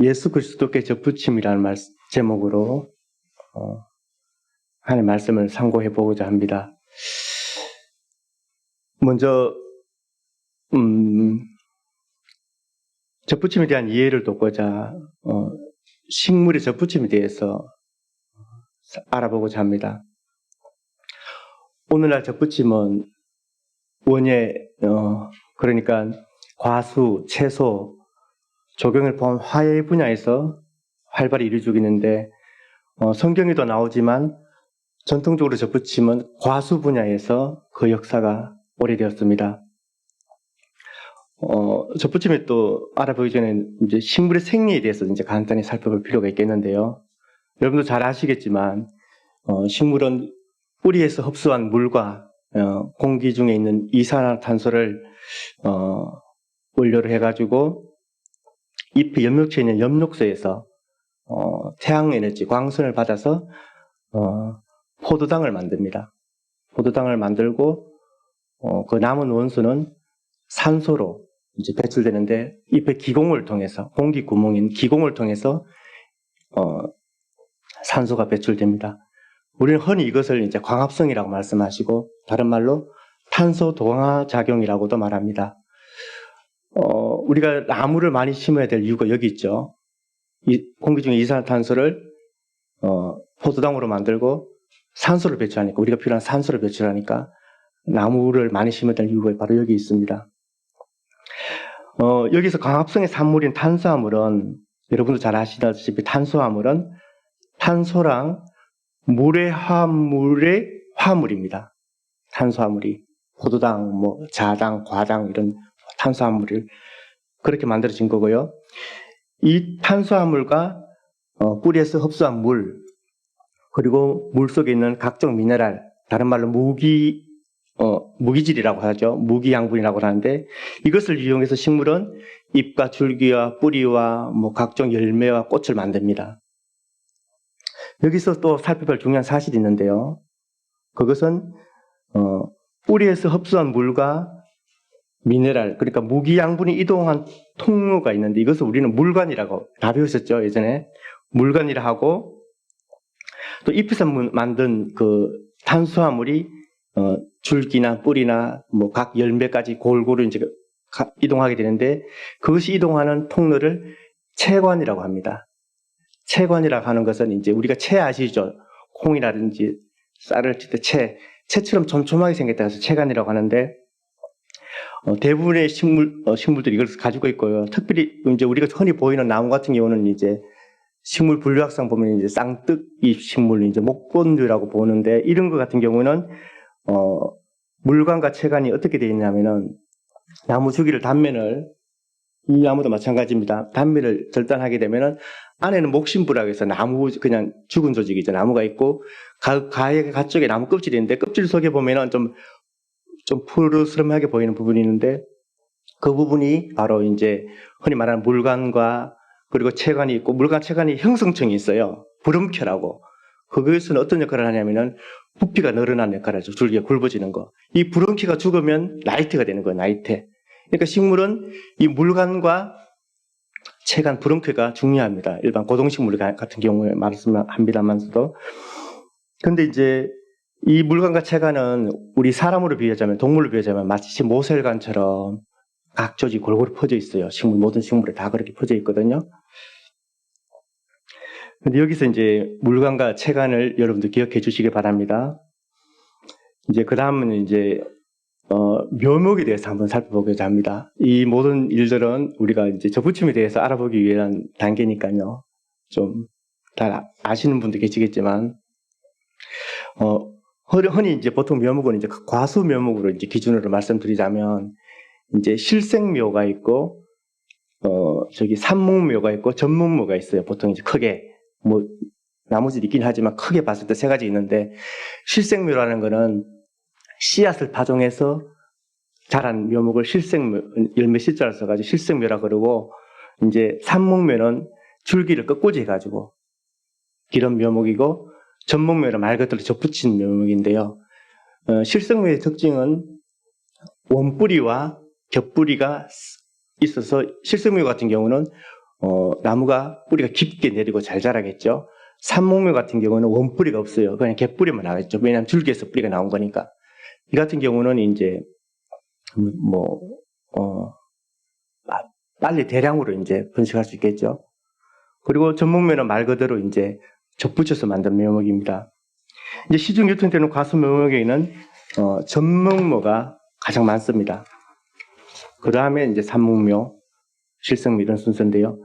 예수 그리스도께 접붙임이라는 제목으로 하나님의 말씀을 상고해 보고자 합니다. 먼저 접붙임에 대한 이해를 돕고자 식물의 접붙임에 대해서 알아보고자 합니다. 오늘날 접붙임은 원예 그러니까 과수, 채소, 조경을 포함 화훼 분야에서 활발히 이루어지고 있는데 성경에도 나오지만 전통적으로 접붙임은 과수 분야에서 그 역사가 오래되었습니다. 접붙임을 또 알아보기 전에 이제 식물의 생리에 대해서 이제 간단히 살펴볼 필요가 있겠는데요. 여러분도 잘 아시겠지만 식물은 뿌리에서 흡수한 물과 공기 중에 있는 이산화탄소를 원료로 해가지고 잎의 엽록체에 있는 엽록소에서 태양에너지, 광선을 받아서 포도당을 만듭니다. 포도당을 만들고 그 남은 원소는 산소로 이제 배출되는데 잎의 기공을 통해서 공기 구멍인 기공을 통해서 산소가 배출됩니다. 우리는 흔히 이것을 이제 광합성이라고 말씀하시고 다른 말로 탄소 동화 작용이라고도 말합니다. 우리가 나무를 많이 심어야 될 이유가 여기 있죠. 이 공기 중에 이산화탄소를 포도당으로 만들고 산소를 배출하니까 우리가 필요한 산소를 배출하니까 나무를 많이 심어야 될 이유가 바로 여기 있습니다. 여기서 광합성의 산물인 탄수화물은 여러분도 잘 아시다시피 탄수화물은 탄소랑 물의 화합물의 화합물입니다. 탄수화물이 포도당, 자당, 과당 이런 탄수화물을 그렇게 만들어진 거고요. 이 탄수화물과 뿌리에서 흡수한 물 그리고 물 속에 있는 각종 미네랄, 다른 말로 무기질이라고 하죠. 무기양분이라고 하는데 이것을 이용해서 식물은 잎과 줄기와 뿌리와 각종 열매와 꽃을 만듭니다. 여기서 또 살펴볼 중요한 사실이 있는데요. 그것은 뿌리에서 흡수한 물과 미네랄, 그러니까 무기양분이 이동한 통로가 있는데 이것을 우리는 물관이라고 다 배우셨죠, 예전에. 물관이라 하고 또 잎에서 만든 그 탄수화물이 줄기나 뿌리나 각 열매까지 골고루 이제 이동하게 되는데 그것이 이동하는 통로를 채관이라고 합니다. 채관이라고 하는 것은 이제 우리가 채 아시죠? 콩이라든지 쌀을 칠 때 채처럼 촘촘하게 생겼다 해서 채관이라고 하는데 대부분의 식물들이 이걸 가지고 있고요. 특별히 이제 우리가 흔히 보이는 나무 같은 경우는 이제 식물 분류학상 보면 이제 쌍뜨기 식물, 이제 목본류라고 보는데 이런 것 같은 경우는 물관과 채관이 어떻게 되어 있냐면은 나무 주기를 단면을 이 나무도 마찬가지입니다. 단면을 절단하게 되면은 안에는 목심부라고 해서 나무 그냥 죽은 조직이죠. 나무가 있고 가의 가쪽에 나무 껍질이 있는데 껍질 속에 보면은 좀 푸르스름하게 보이는 부분이 있는데 그 부분이 바로 이제 흔히 말하는 물관과 그리고 채관이 있고 물관 채관이 형성층이 있어요. 부름켜라고. 그것은 어떤 역할을 하냐면은 부피가 늘어나는 역할을 하죠. 줄기가 굵어지는 거. 이 부름키가 죽으면 나이테가 되는 거예요. 나이테. 그러니까 식물은 이 물관과 채관, 부름키가 중요합니다. 일반 고동식물 같은 경우에 말씀합니다만서도. 근데 이제 이 물관과 채관은 우리 사람으로 비유하자면, 동물로 비유하자면 마치 모셀관처럼 각 조직이 골고루 퍼져 있어요. 모든 식물에 다 그렇게 퍼져 있거든요. 근데 여기서 이제 물관과 채관을 여러분들 기억해 주시기 바랍니다. 이제 그 다음은 이제 묘목에 대해서 한번 살펴보고자 합니다. 이 모든 일들은 우리가 이제 접붙임에 대해서 알아보기 위한 단계니까요. 좀 잘 아시는 분도 계시겠지만, 흔히 이제 보통 묘목은 이제 과수 묘목으로 이제 기준으로 말씀드리자면, 이제 실생묘가 있고, 산목묘가 있고, 전목묘가 있어요. 보통 이제 크게, 나머지도 있긴 하지만 크게 봤을 때 세 가지 있는데, 실생묘라는 거는 씨앗을 파종해서 자란 묘목을 열매 실자를 써가지고 실생묘라 그러고, 이제 산목묘는 줄기를 꺾고지 해가지고 기른 묘목이고, 전목묘는 말 그대로 접붙인 묘목인데요. 실생묘의 특징은 원뿌리와 겹뿌리가 있어서 실생묘 같은 경우는 나무가 뿌리가 깊게 내리고 잘 자라겠죠. 산목묘 같은 경우는 원뿌리가 없어요. 그냥 갯뿌리만 나겠죠. 왜냐하면 줄기에서 뿌리가 나온 거니까. 이 같은 경우는 이제 빨리 대량으로 이제 번식할 수 있겠죠. 그리고 전목묘는 말 그대로 이제 접붙여서 만든 묘목입니다. 이제 시중 유통되는 과수 묘목에는 전목묘가 가장 많습니다. 그 다음에 이제 산목묘, 실성묘 이런 순서인데요.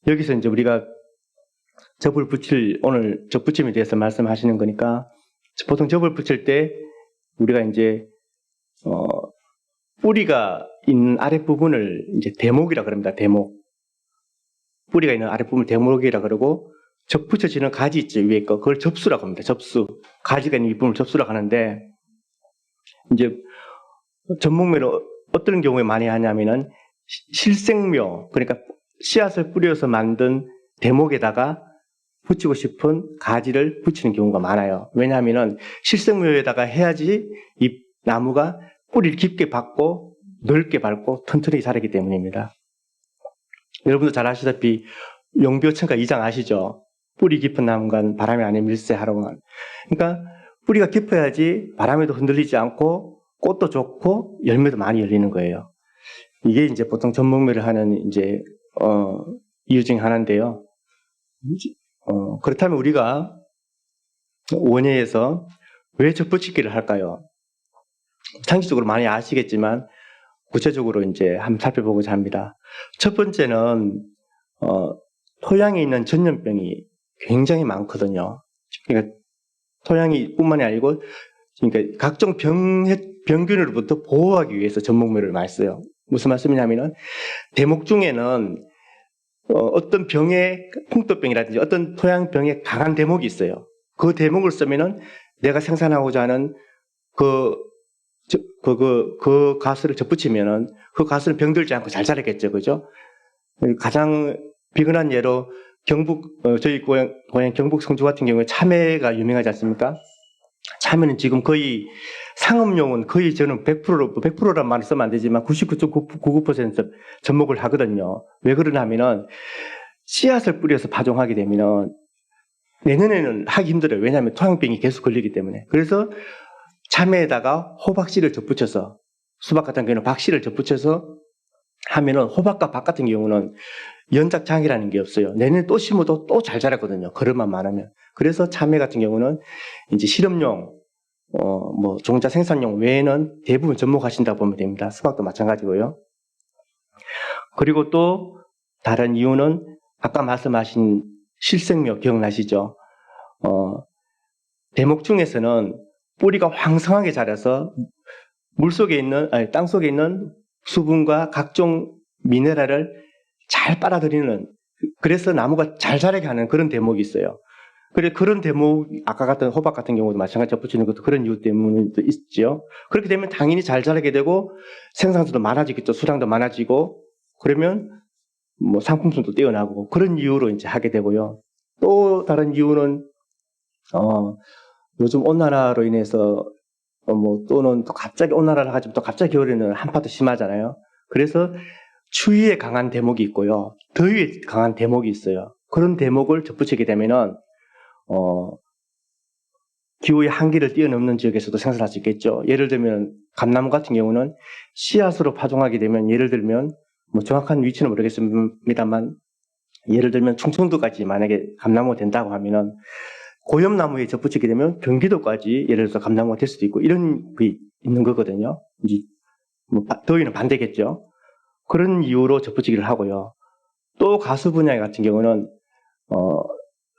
여기서 이제 우리가 접을 붙일, 오늘 접붙임에 대해서 말씀하시는 거니까, 보통 접을 붙일 때 우리가 이제 뿌리가 있는 아랫부분을 이제 대목이라 그럽니다. 대목. 뿌리가 있는 아랫부분을 대목이라 그러고, 접붙여지는 가지 있죠, 위에 거. 그걸 접수라고 합니다. 접수. 가지가 있는 윗부분을 접수라고 하는데, 이제 전목묘는 어떤 경우에 많이 하냐면은 실생묘, 그러니까 씨앗을 뿌려서 만든 대목에다가 붙이고 싶은 가지를 붙이는 경우가 많아요. 왜냐하면은 실생묘에다가 해야지 이 나무가 뿌리를 깊게 받고 넓게 밟고 튼튼히 자라기 때문입니다. 여러분도 잘 아시다시피 용비어천가 2장 아시죠? 뿌리 깊은 나무가 바람에 안 밀새하러만. 그러니까 뿌리가 깊어야지 바람에도 흔들리지 않고 꽃도 좋고 열매도 많이 열리는 거예요. 이게 이제 보통 전목묘를 하는 이제 이유 중에 하나인데요. 그렇다면 우리가 원예에서 왜 접붙이기를 할까요? 상식적으로 많이 아시겠지만 구체적으로 이제 한번 살펴보고자 합니다. 첫 번째는 토양에 있는 전염병이 굉장히 많거든요. 그러니까 토양이 뿐만이 아니고 그러니까 각종 병균으로부터 보호하기 위해서 전목묘를 많이 써요. 무슨 말씀이냐면은 대목 중에는 어떤 병의 풍토병이라든지 어떤 토양병에 강한 대목이 있어요. 그 대목을 쓰면은 내가 생산하고자 하는 그 가수를 접붙이면은 그 가수는 병들지 않고 잘 자라겠죠, 그죠? 가장 비근한 예로 저희 고향 경북 성주 같은 경우에 참외가 유명하지 않습니까? 참외는 지금 거의 상업용은 거의 저는 100%란 말을 쓰면 안 되지만 99.99% 접목을 하거든요. 왜 그러냐면은 씨앗을 뿌려서 파종하게 되면은 내년에는 하기 힘들어요. 왜냐하면 토양병이 계속 걸리기 때문에. 그래서 참외에다가 호박씨를 접붙여서 수박 같은 경우는 박씨를 접붙여서 하면은 호박과 박 같은 경우는 연작장이라는 게 없어요. 내년에 또 심어도 또 잘 자라거든요. 걸음만 많으면. 그래서 참외 같은 경우는 이제 실험용, 종자 생산용 외에는 대부분 접목하신다고 보면 됩니다. 수박도 마찬가지고요. 그리고 또 다른 이유는 아까 말씀하신 실생묘 기억나시죠? 대목 중에서는 뿌리가 황성하게 자라서 땅 속에 있는 수분과 각종 미네랄을 잘 빨아들이는, 그래서 나무가 잘 자라게 하는 그런 대목이 있어요. 그런 대목, 아까 같은 호박 같은 경우도 마찬가지로 붙이는 것도 그런 이유 때문에 있죠. 그렇게 되면 당연히 잘 자라게 되고 생산수도 많아지겠죠. 수량도 많아지고 그러면 상품성도 뛰어나고 그런 이유로 이제 하게 되고요. 또 다른 이유는 요즘 온난화로 인해서 또는 또 갑자기 온난화를 하지만 또 갑자기 겨울에는 한파도 심하잖아요. 그래서 추위에 강한 대목이 있고요. 더위에 강한 대목이 있어요. 그런 대목을 접붙이게 되면은 기후의 한계를 뛰어넘는 지역에서도 생산할 수 있겠죠. 예를 들면 감나무 같은 경우는 씨앗으로 파종하게 되면 예를 들면 정확한 위치는 모르겠습니다만 예를 들면 충청도까지 만약에 감나무가 된다고 하면은 고염나무에 접붙이게 되면 경기도까지 예를 들어서 감나무가 될 수도 있고 이런 게 있는 거거든요. 이제 더위는 반대겠죠. 그런 이유로 접붙이기를 하고요. 또 가수 분야 같은 경우는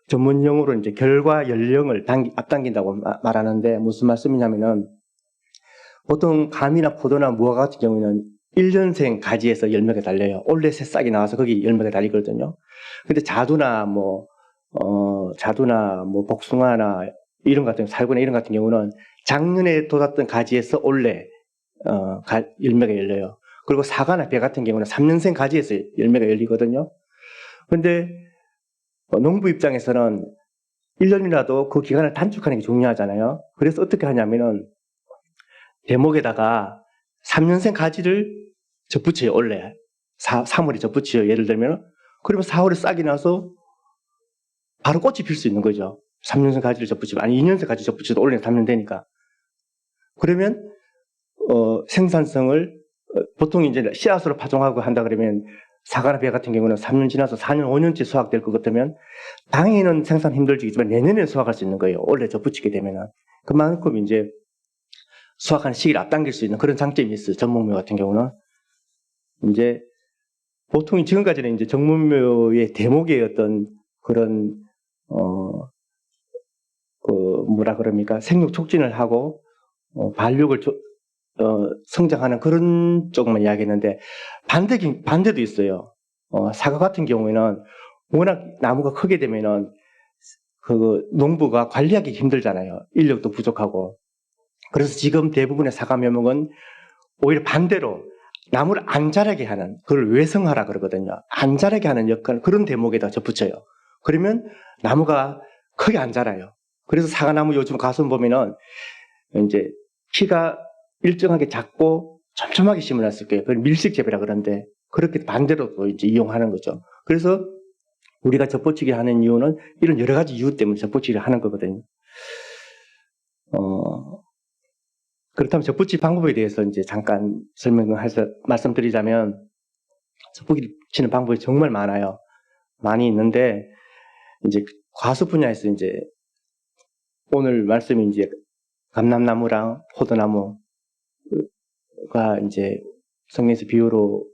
전문용어로 이제 결과 연령을 앞당긴다고 말하는데 무슨 말씀이냐면은 보통 감이나 포도나 무화 같은 경우에는 1년생 가지에서 열매가 달려요. 올해 새싹이 나와서 거기 열매가 달리거든요. 근데 자두나 복숭아나 이런 같은 살구나 이런 같은 경우는 작년에 돋았던 가지에서 올해 열매가 열려요. 그리고 사과나 배 같은 경우는 3년생 가지에서 열매가 열리거든요. 근데 농부 입장에서는 1년이라도 그 기간을 단축하는 게 중요하잖아요. 그래서 어떻게 하냐면은 대목에다가 3년생 가지를 접붙여요. 원래 3월에 접붙여요. 예를 들면 그러면 4월에 싹이 나서 바로 꽃이 필 수 있는 거죠. 3년생 가지를 접붙이면, 아니 2년생 가지 접붙여도 올해 3년 되니까. 그러면 생산성을 보통 이제 씨앗으로 파종하고 한다 그러면 사과나 배 같은 경우는 3년 지나서 4년, 5년째 수확될 것 같으면 당연히는 생산 힘들지만 내년에 수확할 수 있는 거예요. 원래 접붙이게 되면은. 그만큼 이제 수확하는 시기를 앞당길 수 있는 그런 장점이 있어요. 전문묘 같은 경우는. 이제 보통 지금까지는 이제 전문묘의 대목의 어떤 그런 뭐라 그럽니까? 생육 촉진을 하고 발육을 성장하는 그런 쪽만 이야기했는데 반대도 있어요. 사과 같은 경우에는 워낙 나무가 크게 되면은 그 농부가 관리하기 힘들잖아요. 인력도 부족하고. 그래서 지금 대부분의 사과 묘목은 오히려 반대로 나무를 안 자라게 하는, 그걸 외성하라 그러거든요. 안 자라게 하는 역할, 그런 대목에다 접붙여요. 그러면 나무가 크게 안 자라요. 그래서 사과나무 요즘 가서 보면은 이제 키가 일정하게 작고 촘촘하게 심어놨을 거예요. 그걸 밀식재배라 그러는데 그렇게 반대로 또 이제 이용하는 거죠. 그래서 우리가 접붙이기 하는 이유는 이런 여러 가지 이유 때문에 접붙이기를 하는 거거든요. 그렇다면 접붙이 방법에 대해서 이제 잠깐 말씀드리자면 접붙이는 방법이 정말 많아요. 많이 있는데 이제 과수 분야에서 이제 오늘 말씀이 이제 감람나무랑 포도나무가 이제 성경에서 비유로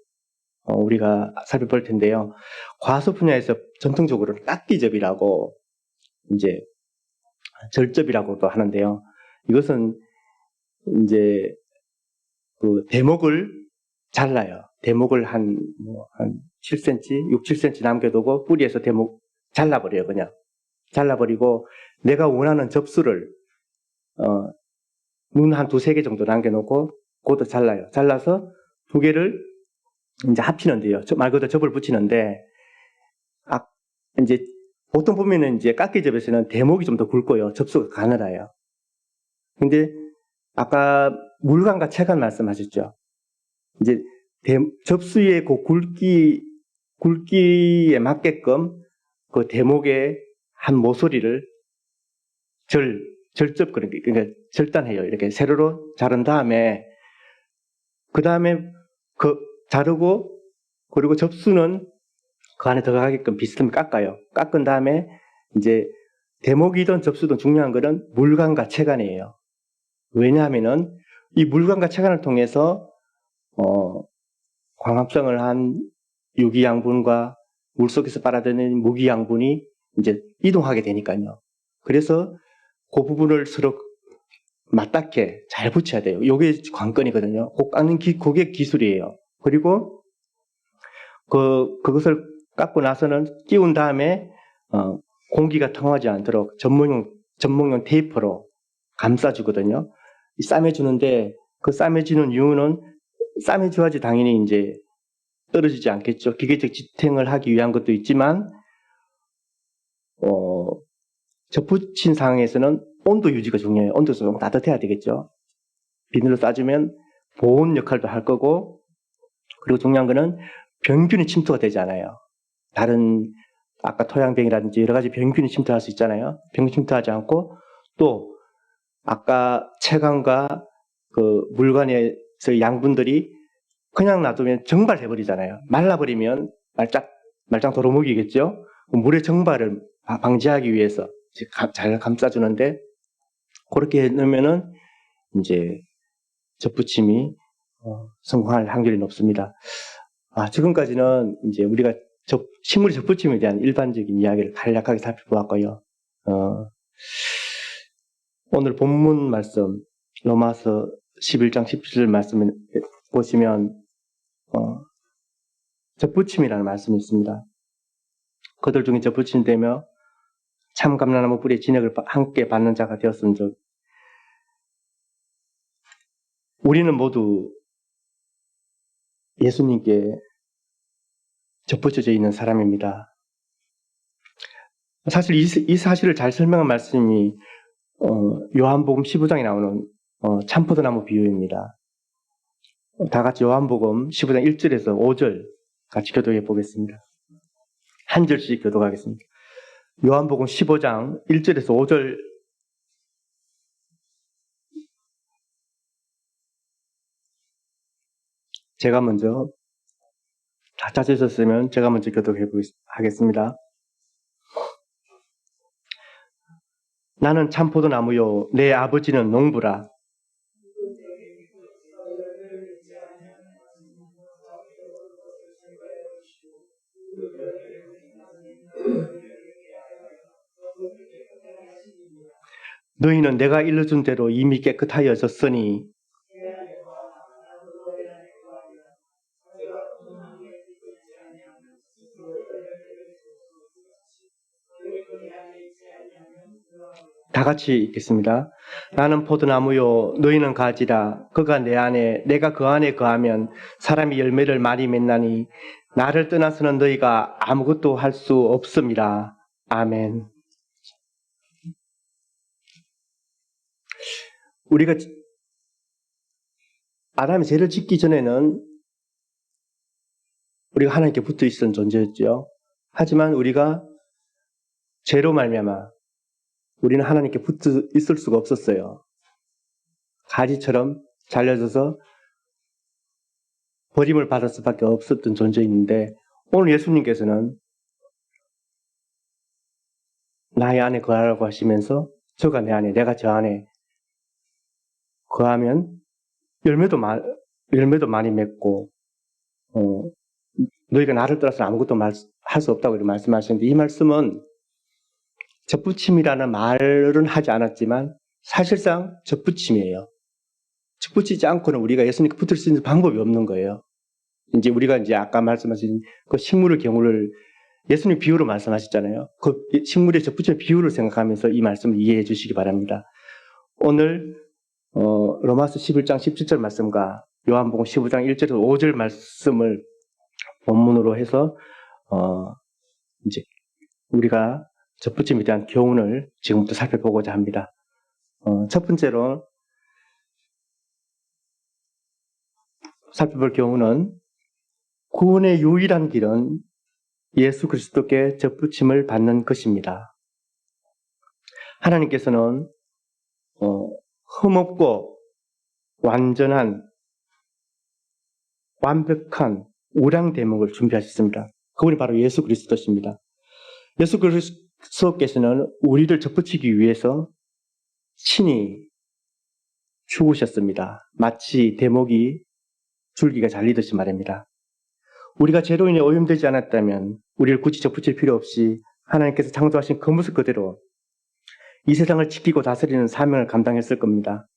우리가 살펴볼 텐데요. 과수 분야에서 전통적으로 깎기접이라고 이제 절접이라고도 하는데요. 이것은 이제 그 대목을 잘라요. 대목을 한 7cm, 6, 7cm 남겨두고 뿌리에서 대목 잘라버려요. 그냥 잘라버리고 내가 원하는 접수를 눈 한 두세 개 정도 남겨놓고 그것도 잘라요. 잘라서 두 개를 이제 합치는데요. 말 그대로 접을 붙이는데 이제 보통 보면은 이제 깎기접에서는 대목이 좀 더 굵고요. 접수가 가늘어요. 근데 아까 물감과 채감 말씀하셨죠. 이제 접수의 그 굵기에 맞게끔 그 대목의 한 모서리를 그러니까 절단해요. 이렇게 세로로 자른 다음에 그 다음에 자르고 그리고 접수는 그 안에 들어가게끔 비스듬히 깎아요. 깎은 다음에 이제 대목이든 접수든 중요한 거는 물감과 채간이에요. 왜냐하면은 이 물감과 채간을 통해서 광합성을 한 유기양분과 물속에서 빨아들이는 무기양분이 이제 이동하게 되니까요. 그래서 그 부분을 서로 맞닿게 잘 붙여야 돼요. 이게 관건이거든요. 꼭 깎는 그게 기술이에요. 그리고 그것을 깎고 나서는 끼운 다음에 공기가 통하지 않도록 전문용 테이프로 감싸주거든요. 싸매주는데 그 싸매주는 이유는 싸매줘야지 당연히 이제 떨어지지 않겠죠. 기계적 지탱을 하기 위한 것도 있지만 접붙인 상황에서는 온도 유지가 중요해요. 온도가 좀 따뜻해야 되겠죠. 비닐로 싸주면 보온 역할도 할 거고 그리고 중요한 거는 병균이 침투가 되지 않아요. 다른 아까 토양병이라든지 여러 가지 병균이 침투할 수 있잖아요. 병균 침투하지 않고 또 아까 채광과 그 물관에서 양분들이 그냥 놔두면 정발해버리잖아요. 말라버리면 말짱 도루묵이겠죠. 물의 정발을 방지하기 위해서 잘 감싸주는데 그렇게 해놓으면은 이제 접붙임이 성공할 확률이 높습니다. 지금까지는 이제 우리가 식물 접붙임에 대한 일반적인 이야기를 간략하게 살펴보았고요. 오늘 본문 말씀 로마서 11장 17절 말씀을 보시면 접붙임이라는 말씀이 있습니다. 그들 중에 접붙임되며 참 감람나무 뿌리의 진액을 함께 받는 자가 되었은즉 우리는 모두 예수님께 접붙여져 있는 사람입니다. 사실 이 사실을 잘 설명한 말씀이 요한복음 15장에 나오는 참포도나무 비유입니다. 다 같이 요한복음 15장 1절에서 5절 같이 교독해 보겠습니다. 한 절씩 교독하겠습니다. 요한복음 15장 1절에서 5절 제가 먼저 다 찾으셨으면 제가 먼저 교독해 보겠습니다. 나는 참포도나무요 내 아버지는 농부라. 너희는 내가 일러준 대로 이미 깨끗하여졌으니 다 같이 읽겠습니다. 나는 포도나무요 너희는 가지라. 그가 내 안에 내가 그 안에 거하면 사람이 열매를 많이 맺나니 나를 떠나서는 너희가 아무것도 할 수 없음이라. 아멘. 우리가 아담이 죄를 짓기 전에는 우리가 하나님께 붙어 있었던 존재였죠. 하지만 우리가 죄로 말미암아 우리는 하나님께 붙어 있을 수가 없었어요. 가지처럼 잘려져서 버림을 받을 수밖에 없었던 존재인데 오늘 예수님께서는 나의 안에 거하라고 하시면서 저가 내 안에 내가 저 안에 거하면 열매도 많이 맺고 너희가 나를 떠나서 아무것도 할 수 없다고 이렇게 말씀하셨는데 이 말씀은 접붙임이라는 말은 하지 않았지만 사실상 접붙임이에요. 접붙이지 않고는 우리가 예수님께 붙을 수 있는 방법이 없는 거예요. 이제 우리가 이제 아까 말씀하신 그 식물의 경우를 예수님 비유로 말씀하셨잖아요. 그 식물의 접붙임의 비유를 생각하면서 이 말씀을 이해해 주시기 바랍니다. 오늘 로마서 11장 17절 말씀과 요한복음 15장 1절에서 5절 말씀을 본문으로 해서 이제 우리가 접붙임에 대한 교훈을 지금부터 살펴보고자 합니다. 첫 번째로 살펴볼 교훈은 구원의 유일한 길은 예수 그리스도께 접붙임을 받는 것입니다. 하나님께서는 흠없고 완전한 완벽한 우량 대목을 준비하셨습니다. 그분이 바로 예수 그리스도십니다. 예수 그리스도께서는 우리를 접붙이기 위해서 친히 죽으셨습니다. 마치 대목이 줄기가 잘리듯이 말입니다. 우리가 죄로 인해 오염되지 않았다면 우리를 굳이 접붙일 필요 없이 하나님께서 창조하신 그 모습 그대로 이 세상을 지키고 다스리는 사명을 감당했을 겁니다.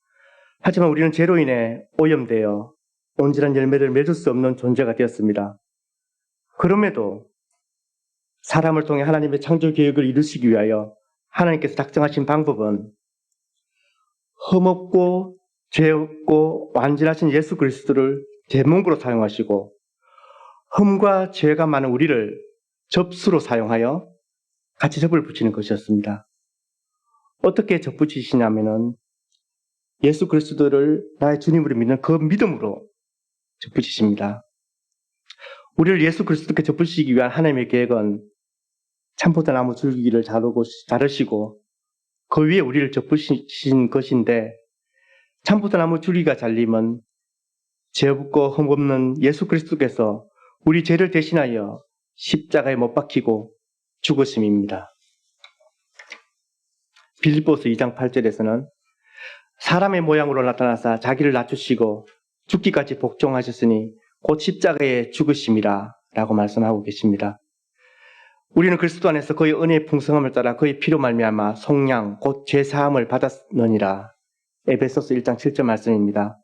하지만 우리는 죄로 인해 오염되어 온전한 열매를 맺을 수 없는 존재가 되었습니다. 그럼에도 사람을 통해 하나님의 창조 계획을 이루시기 위하여 하나님께서 작정하신 방법은 흠없고 죄 없고 완전하신 예수 그리스도를 제목으로 사용하시고 흠과 죄가 많은 우리를 접수로 사용하여 같이 접을 붙이는 것이었습니다. 어떻게 접붙이시냐면은 예수 그리스도를 나의 주님으로 믿는 그 믿음으로 접붙이십니다. 우리를 예수 그리스도께 접붙이기 위한 하나님의 계획은 참포도나무 줄기를 자르시고 그 위에 우리를 접붙이신 것인데 참포도나무 줄기가 잘리면 죄 없고 흠없는 예수 그리스도께서 우리 죄를 대신하여 십자가에 못 박히고 죽으심입니다. 빌립보서 2장 8절에서는 사람의 모양으로 나타나사 자기를 낮추시고 죽기까지 복종하셨으니 곧 십자가에 죽으심이라 라고 말씀하고 계십니다. 우리는 그리스도 안에서 그의 은혜의 풍성함을 따라 그의 피로 말미암아 속량 곧 죄사함을 받았느니라. 에베소서 1장 7절 말씀입니다.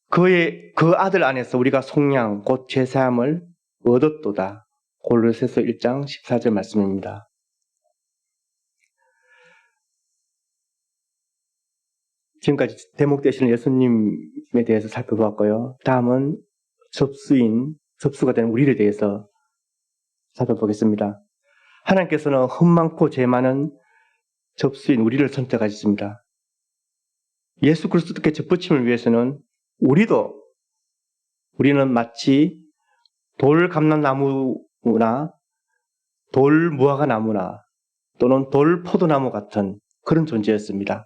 그 아들 안에서 우리가 속량 곧 죄사함을 얻었도다. 골로새서 1장 14절 말씀입니다. 지금까지 대목 되시는 예수님에 대해서 살펴보았고요. 다음은 접수가 된 우리에 대해서 살펴보겠습니다. 하나님께서는 흠 많고 죄 많은 접수인 우리를 선택하셨습니다. 예수 그리스도께 접붙임을 위해서는 우리는 마치 돌 감람나무나 돌 무화과 나무나 또는 돌 포도나무 같은 그런 존재였습니다.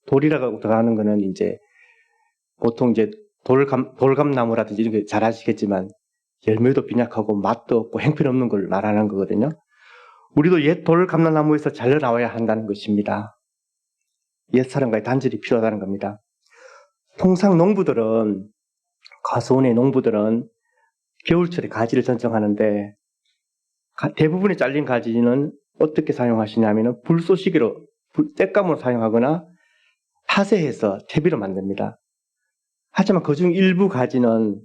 돌이라고 들어가는 거는 이제 보통 이제 돌감나무라든지 이런 게 잘 아시겠지만 열매도 빈약하고 맛도 없고 행편없는 걸 말하는 거거든요. 우리도 옛 돌감나무에서 잘려 나와야 한다는 것입니다. 옛 사람과의 단절이 필요하다는 겁니다. 통상 농부들은, 과수원의 농부들은 겨울철에 가지를 전정하는데 대부분의 잘린 가지는 어떻게 사용하시냐면 불쏘시개로, 땔감으로 사용하거나 파쇄해서 퇴비로 만듭니다. 하지만 그중 일부 가지는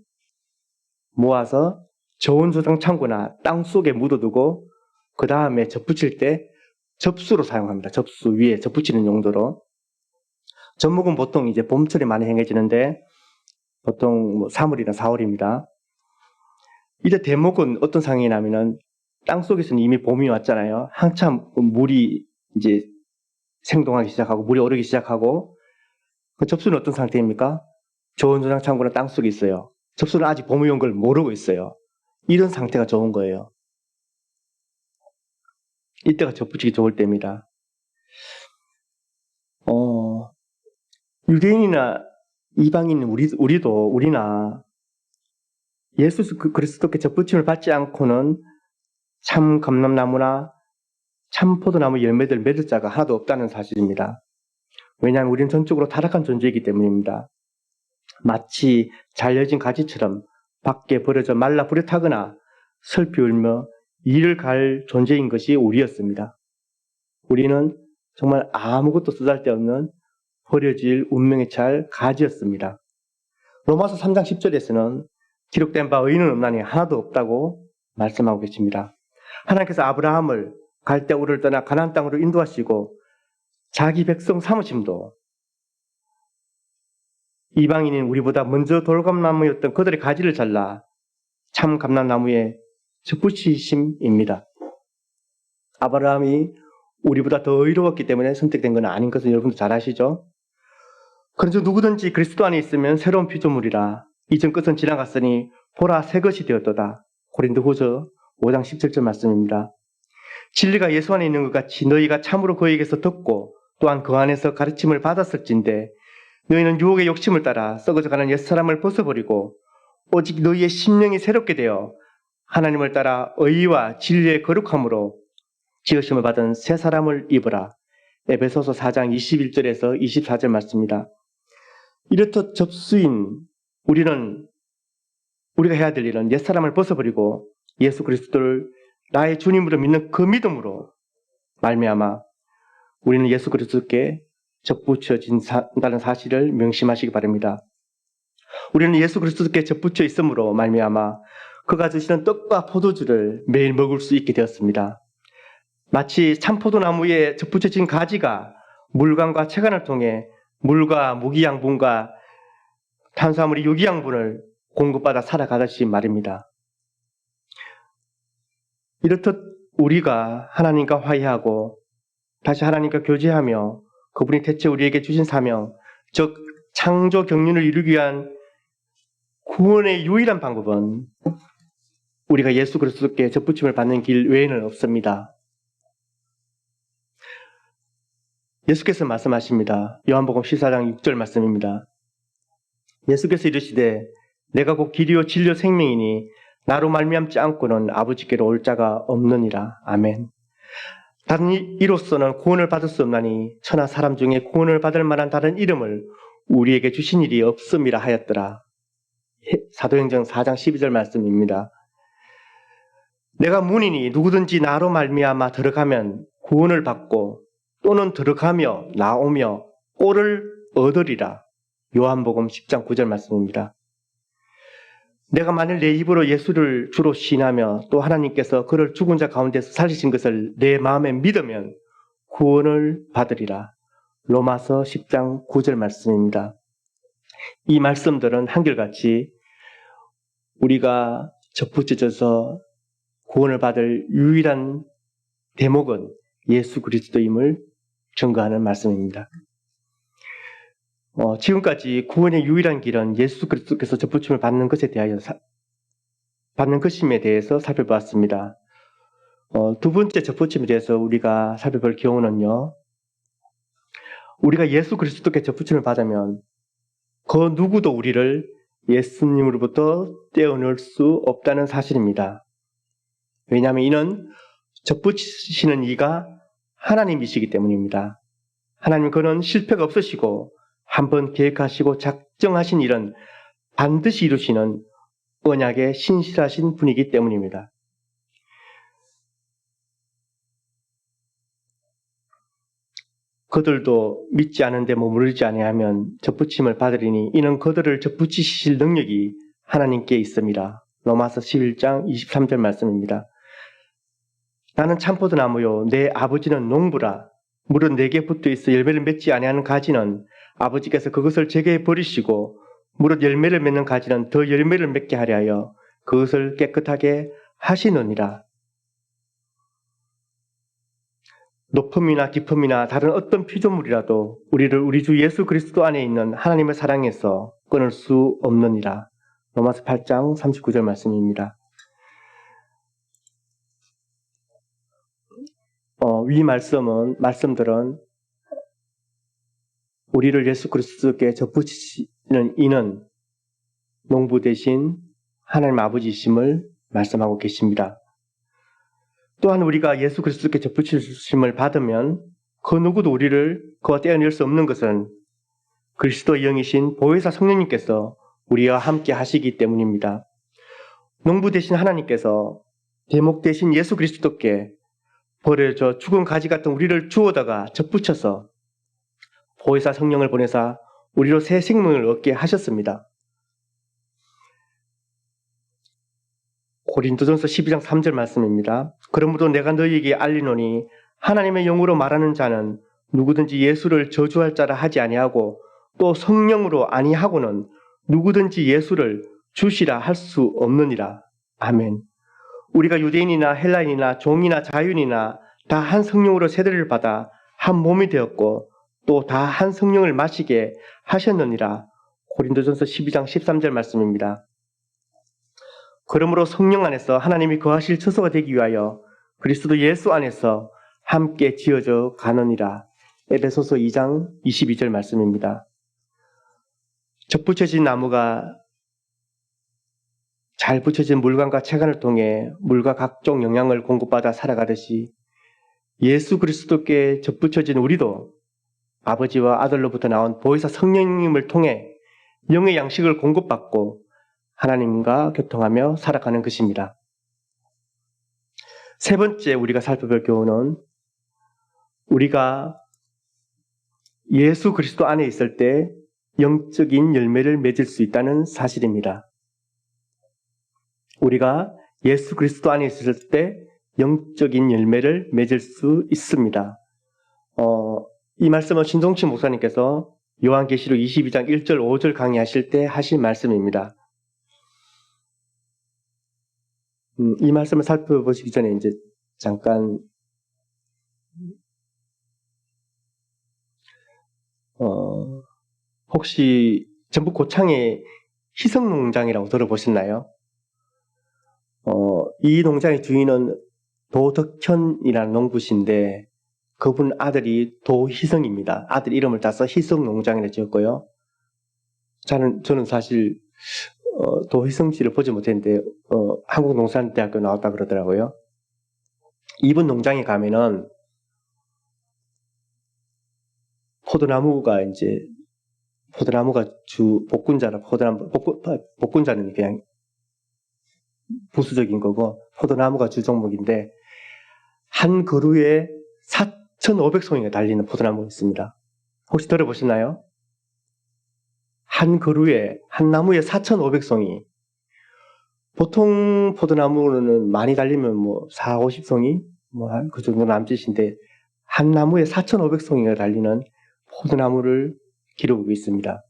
모아서 저온 저장 창고나 땅 속에 묻어두고 그 다음에 접붙일 때 접수로 사용합니다. 접수 위에 접붙이는 용도로. 접목은 보통 이제 봄철에 많이 행해지는데 보통 3월이나 4월입니다. 이때 대목은 어떤 상황이냐면은 땅 속에서는 이미 봄이 왔잖아요. 한참 물이 이제 생동하기 시작하고 물이 오르기 시작하고 그 접수는 어떤 상태입니까? 저온 저장 창고는 땅 속에 있어요. 접수는 아직 봄이 온 걸 모르고 있어요. 이런 상태가 좋은 거예요. 이때가 접붙이기 좋을 때입니다. 유대인이나 이방인 우리나 예수 그리스도께 접붙임을 받지 않고는 참 감람나무나 참 포도나무 열매들 맺을 자가 하나도 없다는 사실입니다. 왜냐하면 우리는 전적으로 타락한 존재이기 때문입니다. 마치 잘려진 가지처럼 밖에 버려져 말라 불에 타거나 슬피 울며 이를 갈 존재인 것이 우리였습니다. 우리는 정말 아무것도 쓰잘데없는 버려질 운명에 처할 가지였습니다. 로마서 3장 10절에서는 기록된 바 의인은 없나니 하나도 없다고 말씀하고 계십니다. 하나님께서 아브라함을 갈대 우르를 떠나 가나안 땅으로 인도하시고 자기 백성 삼으심도 이방인인 우리보다 먼저 돌감나무였던 그들의 가지를 잘라 참 감람나무에 접붙이심입니다. 아브라함이 우리보다 더 의로웠기 때문에 선택된 건 아닌 것은 여러분도 잘 아시죠? 그런즉 누구든지 그리스도 안에 있으면 새로운 피조물이라 이전 것은 지나갔으니 보라 새 것이 되었도다. 고린도후서 5장 17절 말씀입니다. 진리가 예수 안에 있는 것 같이 너희가 참으로 그에게서 듣고 또한 그 안에서 가르침을 받았을진데 너희는 유혹의 욕심을 따라 썩어져가는 옛사람을 벗어버리고 오직 너희의 심령이 새롭게 되어 하나님을 따라 의와 진리의 거룩함으로 지으심을 받은 새 사람을 입으라. 에베소서 4장 21절에서 24절 말씀입니다. 이렇듯 접수인 우리가 해야 될 일은 옛사람을 벗어버리고 예수 그리스도를 나의 주님으로 믿는 그 믿음으로 말미암아 우리는 예수 그리스도께 접붙여진다는 사실을 명심하시기 바랍니다. 우리는 예수 그리스도께 접붙여 있음으로 말미암아 그가 주시는 떡과 포도주를 매일 먹을 수 있게 되었습니다. 마치 참포도나무에 접붙여진 가지가 물광과 채간을 통해 물과 무기양분과 탄수화물이 유기양분을 공급받아 살아가듯이 말입니다. 이렇듯 우리가 하나님과 화해하고 다시 하나님과 교제하며 그분이 대체 우리에게 주신 사명, 즉 창조 경륜을 이루기 위한 구원의 유일한 방법은 우리가 예수 그리스도께 접붙임을 받는 길 외에는 없습니다. 예수께서 말씀하십니다. 요한복음 14장 6절 말씀입니다. 예수께서 이르시되 내가 곧 길이요 진리요 생명이니 나로 말미암지 않고는 아버지께로 올 자가 없느니라. 아멘. 다른 이로서는 구원을 받을 수 없나니 천하 사람 중에 구원을 받을 만한 다른 이름을 우리에게 주신 일이 없음이라 하였더라. 사도행전 4장 12절 말씀입니다. 내가 문이니 누구든지 나로 말미암아 들어가면 구원을 받고 또는 들어가며 나오며 꼴을 얻으리라. 요한복음 10장 9절 말씀입니다. 내가 만일 내 입으로 예수를 주로 시인하며 또 하나님께서 그를 죽은 자 가운데서 살리신 것을 내 마음에 믿으면 구원을 받으리라. 로마서 10장 9절 말씀입니다. 이 말씀들은 한결같이 우리가 접붙여져서 구원을 받을 유일한 대목은 예수 그리스도임을 증거하는 말씀입니다. 지금까지 구원의 유일한 길은 예수 그리스도께서 접붙임을 받는 것에 대하여 받는 것임에 대해서 살펴보았습니다. 두 번째 접붙임에 대해서 우리가 살펴볼 교훈은요. 우리가 예수 그리스도께 접붙임을 받으면 그 누구도 우리를 예수님으로부터 떼어낼 수 없다는 사실입니다. 왜냐하면 이는 접붙이시는 이가 하나님이시기 때문입니다. 하나님 그는 실패가 없으시고 한번 계획하시고 작정하신 일은 반드시 이루시는 언약에 신실하신 분이기 때문입니다. 그들도 믿지 않은데 머무르지 아니하면 접붙임을 받으리니 이는 그들을 접붙이실 능력이 하나님께 있습니다. 로마서 11장 23절 말씀입니다. 나는 참포도나무요 내 아버지는 농부라. 물은 내게 붙어있어 열매를 맺지 아니하는 가지는 아버지께서 그것을 제게 버리시고 무릇 열매를 맺는 가지는 더 열매를 맺게 하려 하여 그것을 깨끗하게 하시느니라. 높음이나 깊음이나 다른 어떤 피조물이라도 우리를 우리 주 예수 그리스도 안에 있는 하나님의 사랑에서 끊을 수 없느니라. 로마서 8장 39절 말씀입니다. 위 말씀들은 우리를 예수 그리스도께 접붙이시는 이는 농부 대신 하나님 아버지이심을 말씀하고 계십니다. 또한 우리가 예수 그리스도께 접붙이심을 받으면 그 누구도 우리를 그와 떼어낼 수 없는 것은 그리스도의 영이신 보혜사 성령님께서 우리와 함께 하시기 때문입니다. 농부 대신 하나님께서 대목 대신 예수 그리스도께 버려져 죽은 가지 같은 우리를 주워다가 접붙여서 보혜사 성령을 보내사 우리로 새 생명을 얻게 하셨습니다. 고린도전서 12장 3절 말씀입니다. 그러므로 내가 너희에게 알리노니 하나님의 영으로 말하는 자는 누구든지 예수를 저주할 자라 하지 아니하고 또 성령으로 아니하고는 누구든지 예수를 주시라 할 수 없느니라. 아멘. 우리가 유대인이나 헬라인이나 종이나 자유인이나 다 한 성령으로 세례를 받아 한 몸이 되었고 또 다 한 성령을 마시게 하셨느니라. 고린도전서 12장 13절 말씀입니다. 그러므로 성령 안에서 하나님이 거하실 처소가 되기 위하여 그리스도 예수 안에서 함께 지어져 가느니라. 에베소서 2장 22절 말씀입니다. 접붙여진 나무가 잘 붙여진 물관과 채관을 통해 물과 각종 영양을 공급받아 살아가듯이 예수 그리스도께 접붙여진 우리도 아버지와 아들로부터 나온 보혜사 성령님을 통해 영의 양식을 공급받고 하나님과 교통하며 살아가는 것입니다. 세 번째 우리가 살펴볼 교훈은 우리가 예수 그리스도 안에 있을 때 영적인 열매를 맺을 수 있다는 사실입니다. 우리가 예수 그리스도 안에 있을 때 영적인 열매를 맺을 수 있습니다. 이 말씀은 신동치 목사님께서 요한계시록 22장 1절 5절 강의하실 때 하신 말씀입니다. 이 말씀을 살펴보시기 전에 이제 잠깐 혹시 전북 고창의 희성농장이라고 들어보셨나요? 이 농장의 주인은 도덕현이라는 농부신데 그분 아들이 도희성입니다. 아들 이름을 따서 희성농장이라고 지었고요. 저는 사실 도희성 씨를 보지 못했는데 한국농산대학교 나왔다 그러더라고요. 이분 농장에 가면은 포도나무가 주 복분자라 복분자는 그냥 부수적인 거고 포도나무가 주 종목인데 한 그루에 4,500송이가 달리는 포도나무가 있습니다. 혹시 들어보셨나요? 한 그루에 한 나무에 4,500송이. 보통 포도나무는 많이 달리면 4, 50송이 그 정도 남짓인데 한 나무에 4,500송이가 달리는 포도나무를 기르고 있습니다.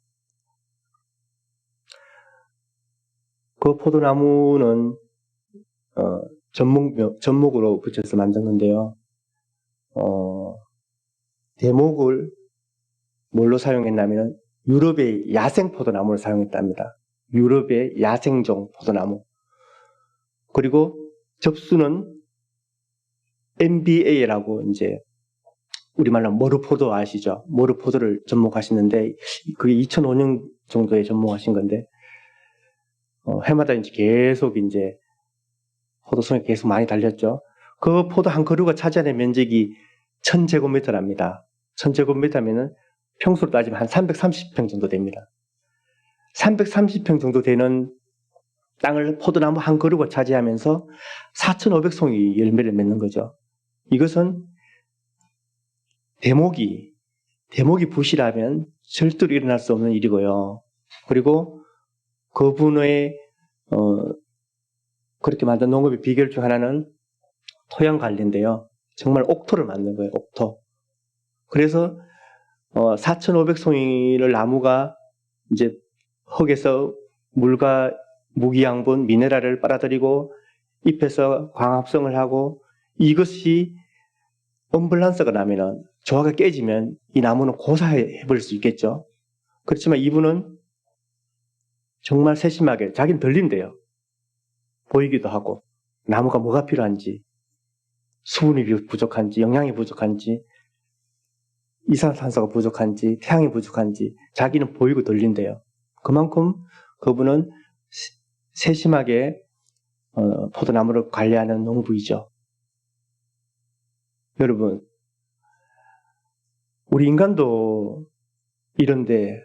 그 포도나무는 전목으로 붙여서 만든 건데요. 대목을 뭘로 사용했냐면 유럽의 야생 포도나무를 사용했답니다. 유럽의 야생종 포도나무. 그리고 접수는 MBA라고 이제 우리말로 머루포도 아시죠? 머루포도를 접목하시는데 그게 2005년 정도에 접목하신 건데 해마다 이제 계속 이제 포도송이 계속 많이 달렸죠. 그 포도 한 그루가 차지하는 면적이 1000제곱미터랍니다. 1000제곱미터면은 평수로 따지면 한 330평 정도 됩니다. 330평 정도 되는 땅을 포도나무 한 그루가 차지하면서 4,500송이 열매를 맺는 거죠. 이것은 대목이 부실하면 절대로 일어날 수 없는 일이고요. 그리고 그분의 그렇게 만든 농업의 비결 중 하나는 토양 관리인데요. 정말 옥토를 만든 거예요. 옥토. 그래서 4,500송이를 나무가 이제 흙에서 물과 무기양분, 미네랄을 빨아들이고 잎에서 광합성을 하고 이것이 언밸런스가 나면은 조화가 깨지면 이 나무는 고사해버릴 수 있겠죠. 그렇지만 이분은 정말 세심하게 자기는 들린대요. 보이기도 하고 나무가 뭐가 필요한지 수분이 부족한지 영양이 부족한지 이산화탄소가 부족한지 태양이 부족한지 자기는 보이고 들린대요. 그만큼 그분은 세심하게 포도나무를 관리하는 농부이죠. 여러분, 우리 인간도 이런데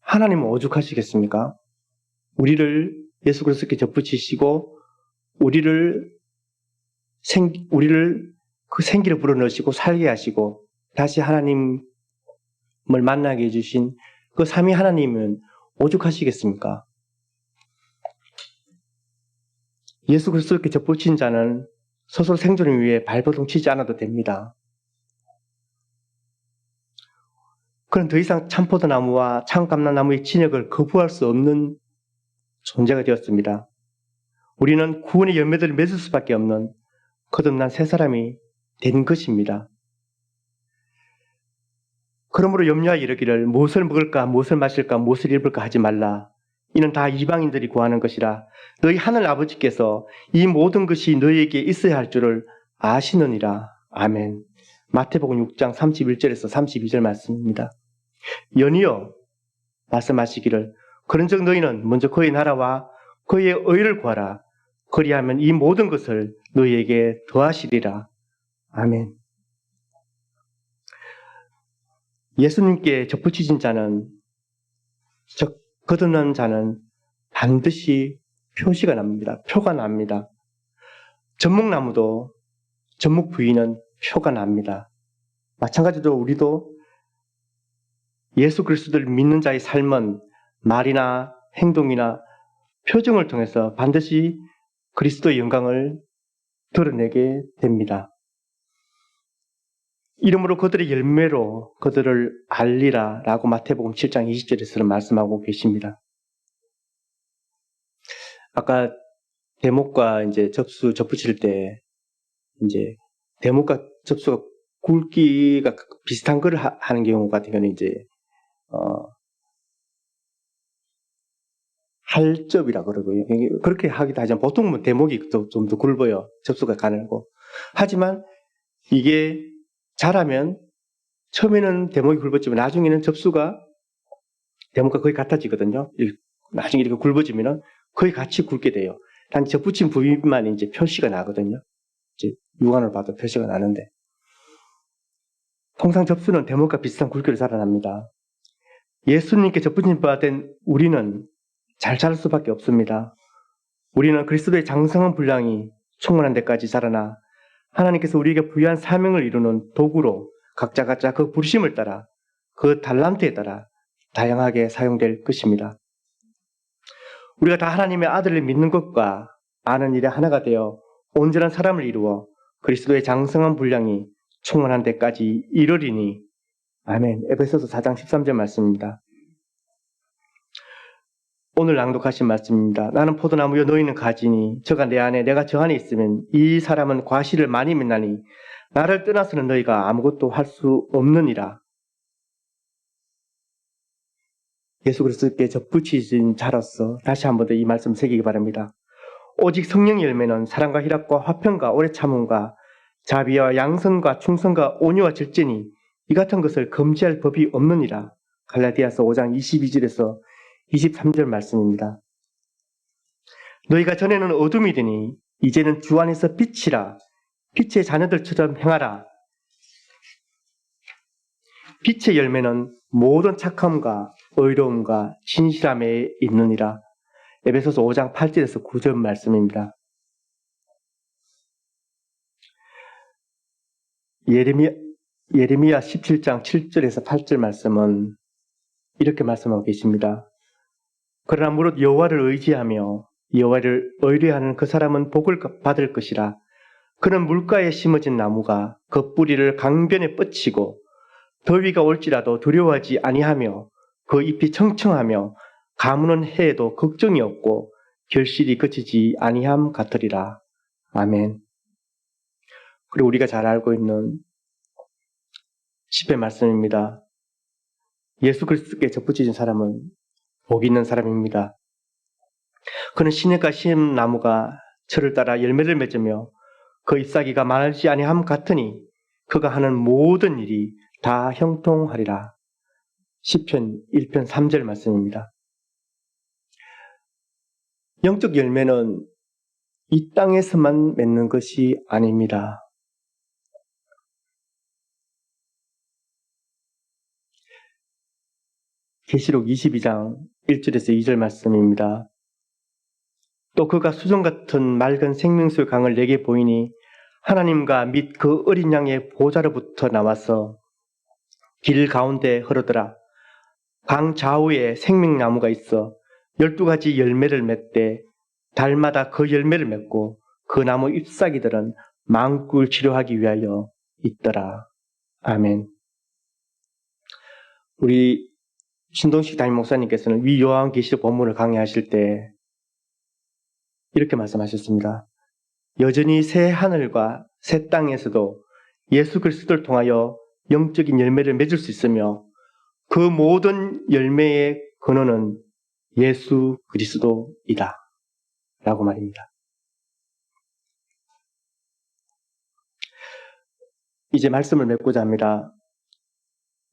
하나님은 오죽하시겠습니까? 우리를 예수 그리스도께 접붙이시고 우리를 그 생기를 불어넣으시고 살게 하시고 다시 하나님을 만나게 해주신 그 삼위 하나님은 오죽하시겠습니까? 예수 그리스도께 접붙인 자는 스스로 생존을 위해 발버둥 치지 않아도 됩니다. 그는 더 이상 참포도나무와 참감람나무의 진역을 거부할 수 없는 존재가 되었습니다. 우리는 구원의 열매들을 맺을 수밖에 없는 거듭난 새 사람이 된 것입니다. 그러므로 염려하여 이르기를 무엇을 먹을까 무엇을 마실까 무엇을 입을까 하지 말라. 이는 다 이방인들이 구하는 것이라. 너희 하늘 아버지께서 이 모든 것이 너희에게 있어야 할 줄을 아시느니라. 아멘. 마태복음 6장 31절에서 32절 말씀입니다. 연이어 말씀하시기를 그런즉 너희는 먼저 그의 나라와 그의 의를 구하라. 그리하면 이 모든 것을 너희에게 더하시리라. 아멘. 예수님께 접붙이신 자는 즉 거듭난 자는 반드시 표시가 납니다. 표가 납니다. 전목나무도 전목 부위는 표가 납니다. 마찬가지로 우리도 예수 그리스도를 믿는 자의 삶은 말이나 행동이나 표정을 통해서 반드시 그리스도의 영광을 드러내게 됩니다. 이러므로 그들의 열매로 그들을 알리라 라고 마태복음 7장 20절에서는 말씀하고 계십니다. 아까 대목과 이제 접붙일 때 이제 대목과 접수가 굵기가 비슷한 걸 하는 경우 같은 경우는 이제 할접이라 그러고요. 그렇게 하기도 하지만 보통은 대목이 좀 더 굵어요. 접수가 가늘고. 하지만 이게 잘하면 처음에는 대목이 굵었지만 나중에는 접수가 대목과 거의 같아지거든요. 나중에 이렇게 굵어지면 거의 같이 굵게 돼요. 단 접붙인 부위만 이제 표시가 나거든요. 이제 육안을 봐도 표시가 나는데 통상 접수는 대목과 비슷한 굵기로 자라납니다. 예수님께 접붙임 받은 우리는 잘 자랄 수밖에 없습니다. 우리는 그리스도의 장성한 분량이 충만한 데까지 자라나 하나님께서 우리에게 부여한 사명을 이루는 도구로 각자 그 부르심을 따라 그 달란트에 따라 다양하게 사용될 것입니다. 우리가 다 하나님의 아들을 믿는 것과 아는 일에 하나가 되어 온전한 사람을 이루어 그리스도의 장성한 분량이 충만한 데까지 이르리니 아멘. 에베소서 4장 13절 말씀입니다. 오늘 낭독하신 말씀입니다. 나는 포도나무여 너희는 가지니 저가 내 안에 내가 저 안에 있으면 이 사람은 과실을 많이 맺나니 나를 떠나서는 너희가 아무것도 할 수 없느니라. 예수 그리스도께 접붙이신 자로서 다시 한 번 더 이 말씀 새기기 바랍니다. 오직 성령의 열매는 사랑과 희락과 화평과 오래 참음과 자비와 양선과 충성과 온유와 절제니 이 같은 것을 금지할 법이 없느니라. 갈라디아서 5장 22절에서 23절 말씀입니다. 너희가 전에는 어둠이더니 이제는 주 안에서 빛이라. 빛의 자녀들처럼 행하라. 빛의 열매는 모든 착함과 의로움과 진실함에 있느니라. 에베소서 5장 8절에서 9절 말씀입니다. 예레미야 17장 7절에서 8절 말씀은 이렇게 말씀하고 계십니다. 그러나 무릇 여호와를 의지하며 여호와를 의뢰하는 그 사람은 복을 받을 것이라. 그는 물가에 심어진 나무가 그 뿌리를 강변에 뻗치고 더위가 올지라도 두려워하지 아니하며 그 잎이 청청하며 가무는 해에도 걱정이 없고 결실이 그치지 아니함 같으리라. 아멘. 그리고 우리가 잘 알고 있는 시편 말씀입니다. 예수 그리스도께 접붙여진 사람은 복 있는 사람입니다. 그는 시냇가 심 나무가 철을 따라 열매를 맺으며 그 잎사귀가 마르지 아니함 같으니 그가 하는 모든 일이 다 형통하리라. 시편 1편 3절 말씀입니다. 영적 열매는 이 땅에서만 맺는 것이 아닙니다. 계시록 22장 1절에서 2절 말씀입니다. 또 그가 수정 같은 맑은 생명수의 강을 내게 보이니 하나님과 및 그 어린 양의 보좌로부터 나와서 길 가운데 흐르더라. 강 좌우에 생명나무가 있어 12가지 열매를 맺되 달마다 그 열매를 맺고 그 나무 잎사귀들은 망꿀 치료하기 위하여 있더라. 아멘. 우리 신동식 담임 목사님께서는 위 요한계시록 본문을 강의하실 때 이렇게 말씀하셨습니다. 여전히 새 하늘과 새 땅에서도 예수 그리스도를 통하여 영적인 열매를 맺을 수 있으며 그 모든 열매의 근원은 예수 그리스도이다. 라고 말입니다. 이제 말씀을 맺고자 합니다.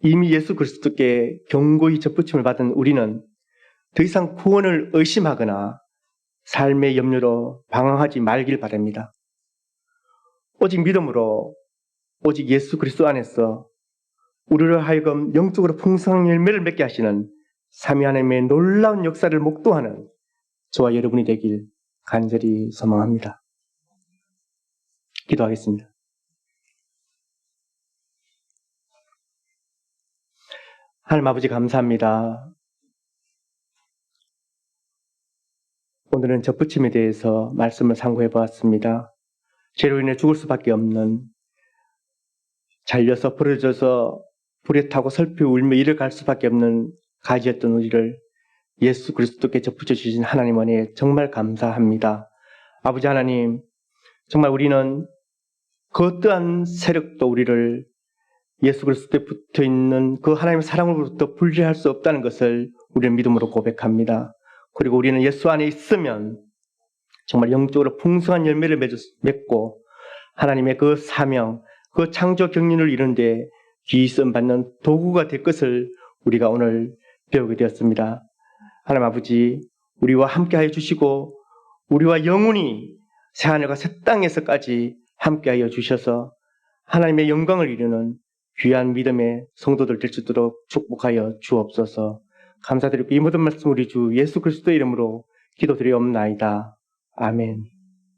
이미 예수 그리스도께 경고히 접붙임을 받은 우리는 더 이상 구원을 의심하거나 삶의 염려로 방황하지 말길 바랍니다. 오직 믿음으로 오직 예수 그리스도 안에서 우리를 하여금 영적으로 풍성한 열매를 맺게 하시는 삼위 하나님의 놀라운 역사를 목도하는 저와 여러분이 되길 간절히 소망합니다. 기도하겠습니다. 하나님 아버지 감사합니다. 오늘은 접붙임에 대해서 말씀을 상고해 보았습니다. 죄로 인해 죽을 수밖에 없는, 잘려서 부러져서 불에 타고 슬피 울며 이를 갈 수밖에 없는 가지였던 우리를 예수 그리스도께 접붙여 주신 하나님 은혜에 정말 감사합니다. 아버지 하나님, 정말 우리는 그 어떠한 세력도 우리를 예수 그리스도에 붙어 있는 그 하나님의 사랑으로부터 분리할 수 없다는 것을 우리는 믿음으로 고백합니다. 그리고 우리는 예수 안에 있으면 정말 영적으로 풍성한 열매를 맺고 하나님의 그 사명, 그 창조 경륜을 이루는데 귀씀 받는 도구가 될 것을 우리가 오늘 배우게 되었습니다. 하나님 아버지, 우리와 함께하여 주시고 우리와 영원히 새하늘과 새 땅에서까지 함께하여 주셔서 하나님의 영광을 이루는 귀한 믿음의 성도들 될 수 있도록 축복하여 주옵소서. 감사드리고 이 모든 말씀 우리 주 예수 그리스도의 이름으로 기도드리옵나이다. 아멘.